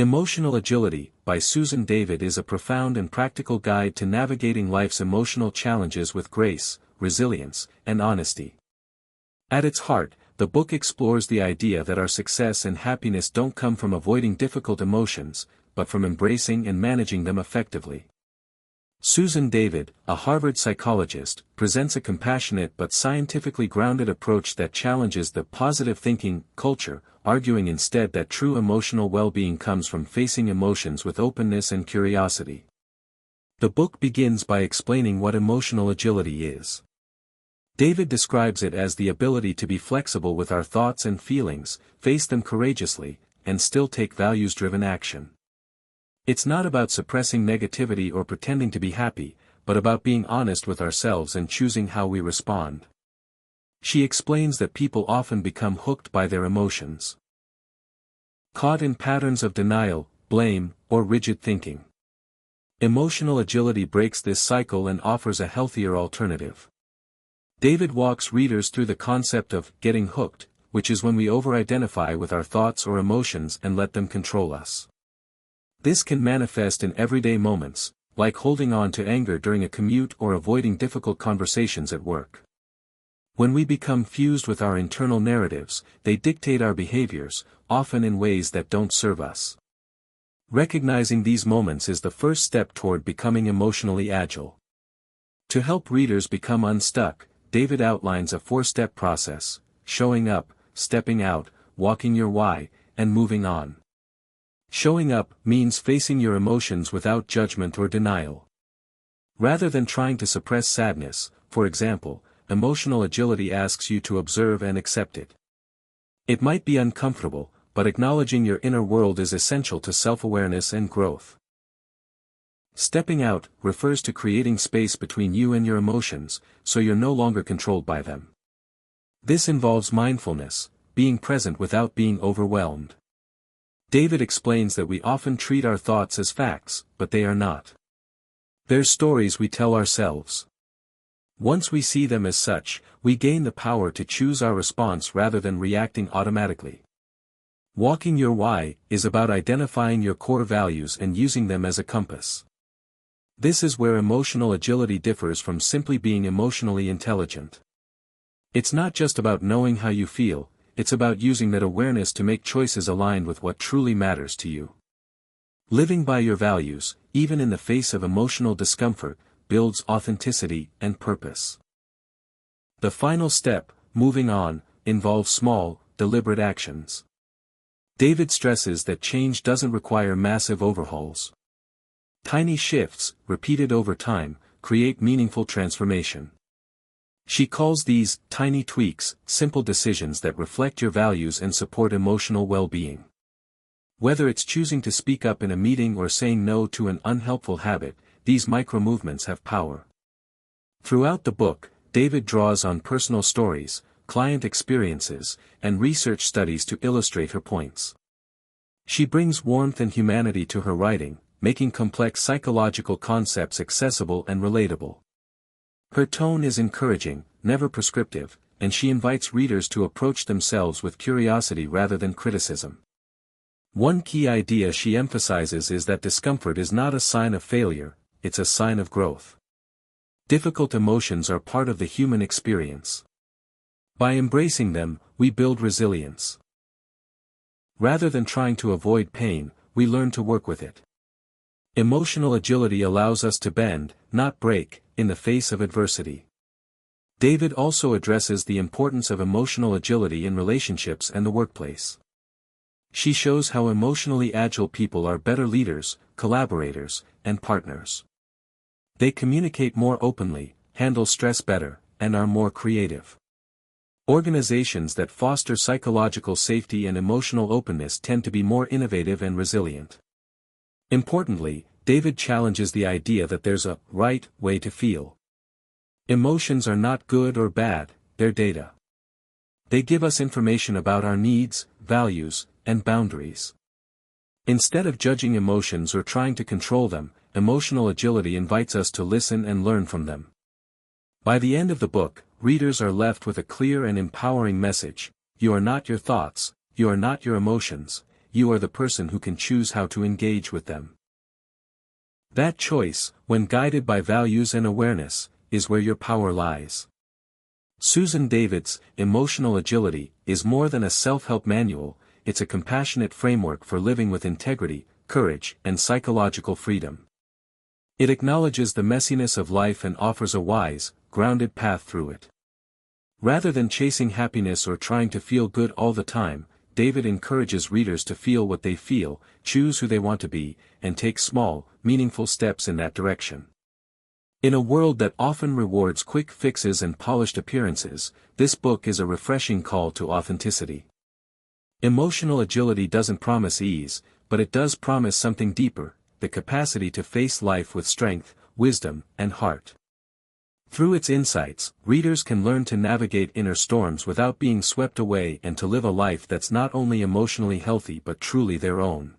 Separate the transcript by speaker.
Speaker 1: Emotional Agility, by Susan David, is a profound and practical guide to navigating life's emotional challenges with grace, resilience, and honesty. At its heart, the book explores the idea that our success and happiness don't come from avoiding difficult emotions, but from embracing and managing them effectively. Susan David, a Harvard psychologist, presents a compassionate but scientifically grounded approach that challenges the positive thinking culture, arguing instead that true emotional well-being comes from facing emotions with openness and curiosity. The book begins by explaining what emotional agility is. David describes it as the ability to be flexible with our thoughts and feelings, face them courageously, and still take values-driven action. It's not about suppressing negativity or pretending to be happy, but about being honest with ourselves and choosing how we respond. She explains that people often become hooked by their emotions, caught in patterns of denial, blame, or rigid thinking. Emotional agility breaks this cycle and offers a healthier alternative. David walks readers through the concept of getting hooked, which is when we over-identify with our thoughts or emotions and let them control us. This can manifest in everyday moments, like holding on to anger during a commute or avoiding difficult conversations at work. When we become fused with our internal narratives, they dictate our behaviors, often in ways that don't serve us. Recognizing these moments is the first step toward becoming emotionally agile. To help readers become unstuck, David outlines a 4-step process: showing up, stepping out, walking your why, and moving on. Showing up means facing your emotions without judgment or denial. Rather than trying to suppress sadness, for example, emotional agility asks you to observe and accept it. It might be uncomfortable, but acknowledging your inner world is essential to self-awareness and growth. Stepping out refers to creating space between you and your emotions, so you're no longer controlled by them. This involves mindfulness, being present without being overwhelmed. David explains that we often treat our thoughts as facts, but they are not. They're stories we tell ourselves. Once we see them as such, we gain the power to choose our response rather than reacting automatically. Walking your why is about identifying your core values and using them as a compass. This is where emotional agility differs from simply being emotionally intelligent. It's not just about knowing how you feel, it's about using that awareness to make choices aligned with what truly matters to you. Living by your values, even in the face of emotional discomfort, builds authenticity and purpose. The final step, moving on, involves small, deliberate actions. David stresses that change doesn't require massive overhauls. Tiny shifts, repeated over time, create meaningful transformation. She calls these tiny tweaks simple decisions that reflect your values and support emotional well-being. Whether it's choosing to speak up in a meeting or saying no to an unhelpful habit, these micro-movements have power. Throughout the book, David draws on personal stories, client experiences, and research studies to illustrate her points. She brings warmth and humanity to her writing, making complex psychological concepts accessible and relatable. Her tone is encouraging, never prescriptive, and she invites readers to approach themselves with curiosity rather than criticism. One key idea she emphasizes is that discomfort is not a sign of failure, it's a sign of growth. Difficult emotions are part of the human experience. By embracing them, we build resilience. Rather than trying to avoid pain, we learn to work with it. Emotional agility allows us to bend, not break, in the face of adversity. David also addresses the importance of emotional agility in relationships and the workplace. She shows how emotionally agile people are better leaders, collaborators, and partners. They communicate more openly, handle stress better, and are more creative. Organizations that foster psychological safety and emotional openness tend to be more innovative and resilient. Importantly, David challenges the idea that there's a right way to feel. Emotions are not good or bad, they're data. They give us information about our needs, values, and boundaries. Instead of judging emotions or trying to control them, emotional agility invites us to listen and learn from them. By the end of the book, readers are left with a clear and empowering message: you are not your thoughts, you are not your emotions, you are the person who can choose how to engage with them. That choice, when guided by values and awareness, is where your power lies. Susan David's Emotional Agility is more than a self-help manual, it's a compassionate framework for living with integrity, courage, and psychological freedom. It acknowledges the messiness of life and offers a wise, grounded path through it. Rather than chasing happiness or trying to feel good all the time, David encourages readers to feel what they feel, choose who they want to be, and take small, meaningful steps in that direction. In a world that often rewards quick fixes and polished appearances, this book is a refreshing call to authenticity. Emotional agility doesn't promise ease, but it does promise something deeper, the capacity to face life with strength, wisdom, and heart. Through its insights, readers can learn to navigate inner storms without being swept away and to live a life that's not only emotionally healthy but truly their own.